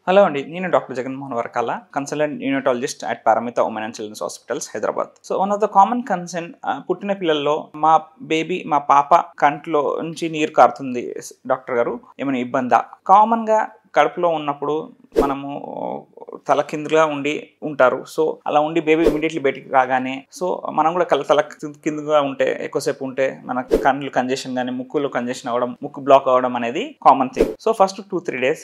Hello అండి, నేను doctor Jaganmohan Varkala, consultant neonatologist at Paramita women and children's hospitals, Hyderabad. So one of the common concern, పుట్టిన పిల్లల్లో మా పాప కంట్లో నుంచి నీరు కారుతుంది డాక్టర్ గారు, ఏమైనా ఇబ్బందా? కామన్గా కడుపులో ఉన్నప్పుడు మనము తల కిందుగా ఉంటారు. సో అలా ఉండి బేబీ ఇమీడియట్లీ బయటికి రాగానే, సో మనం కూడా తల కిందుగా ఉంటే, ఎక్కువసేపు ఉంటే మన కళ్ళు కంజెషన్ కానీ ముక్కులో కంజెషన్ అవ్వడం, ముక్కు బ్లాక్ అవ్వడం అనేది common thing. So first 2-3 days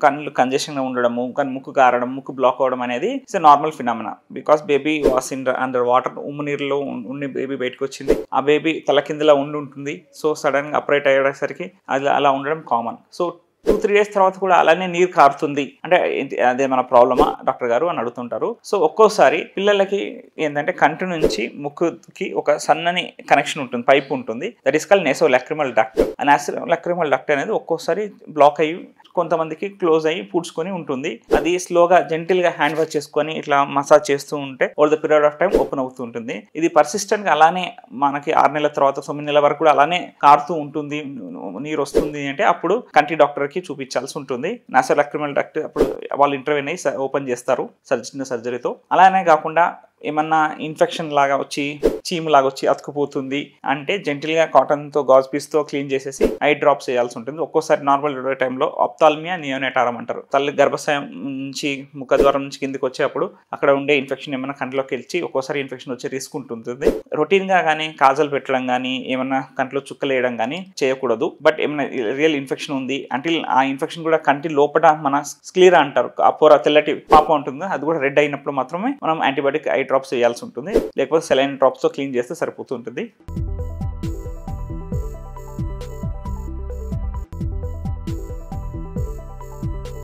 కళ్ళు కంజెషన్ గా ఉండడము, కానీ ముక్కు కారడం, ముక్కు బ్లాక్ అవ్వడం అనేది it's a normal phenomena. Because baby was in under water, ఉమ్ము నీరులో ఉండి బేబీ బయటకు వచ్చింది. ఆ బేబీ తల కిందలా ఉంటుంది. సో సడన్ గా అప్రైట్ అయ్యేసరికి అది అలా ఉండడం కామన్. సో 2-3 days తర్వాత కూడా అలానే నీరు కారుతుంది అంటే అదే మన ప్రాబ్లమా డాక్టర్ గారు అని అడుగుతుంటారు. సో ఒక్కోసారి పిల్లలకి ఏంటంటే కంటి నుంచి ముక్కుకి ఒక సన్నని కనెక్షన్ ఉంటుంది, పైప్ ఉంటుంది. That is called nasolacrimal duct. ఆ నేసోలాక్రిమల్ డక్ట్ అనేది ఒక్కోసారి బ్లాక్ అయ్యి, కొంతమందికి క్లోజ్ అయ్యి పూడ్చుకొని ఉంటుంది. అది స్లోగా జెంటిల్గా హ్యాండ్ వాష్ చేసుకొని ఇట్లా మసాజ్ చేస్తూ ఉంటే over the period of time open అవుతూ ఉంటుంది. ఇది పర్సిస్టెంట్గా అలానే మనకి 6 నెలల తర్వాత 9 నెలల వరకు కూడా అలానే కారుతూ ఉంటుంది, నీరు వస్తుంది అంటే అప్పుడు కంటి డాక్టర్కి చూపించాల్సి ఉంటుంది. నేసోలాక్రిమల్ డక్ట్ అప్పుడు వాళ్ళు ఇంటర్వ్యూన్ అయ్యి ఓపెన్ చేస్తారు చిన్న సర్జరీతో. అలానే కాకుండా ఏమన్నా ఇన్ఫెక్షన్ లాగా వచ్చి, చీము లాగా వచ్చి అతుకుపోతుంది అంటే జెంటిల్గా కాటన్తో గాజ్ పీస్తో క్లీన్ చేసేసి ఐ డ్రాప్స్ వేయాల్సి ఉంటుంది. ఒక్కోసారి నార్మల్ డెలివరీ టైంలో ఆప్థాల్మియా నియోనేటారం అంటారు. తల్లి గర్భాశయం నుంచి ముఖద్వారం నుంచి కిందికి వచ్చేటప్పుడు అక్కడ ఉండే ఇన్ఫెక్షన్ ఏమైనా కంట్లోకి వెళ్ళి ఒక్కోసారి ఇన్ఫెక్షన్ వచ్చే రిస్క్ ఉంటుంది. రొటీన్గా కానీ కాజల్ పెట్టడం కానీ, ఏమన్నా కంట్లో చుక్కలు వేయడం కానీ చేయకూడదు. బట్ ఏమైనా రియల్ ఇన్ఫెక్షన్ ఉంది అంటే ఆ ఇన్ఫెక్షన్ కూడా కంటి లోపల మన స్క్లీరా అంటారు, ఆ పొర తెల్లటి పాప ఉంటుంది, అది కూడా రెడ్ అయినప్పుడు మాత్రమే మనం యాంటీబయాటిక్ ఐ డ్రాప్స్ వేయాల్సి ఉంటుంది. లేకపోతే సెలైన్ డ్రాప్స్తో క్లీన్ చేస్తే సరిపోతుంటుంది.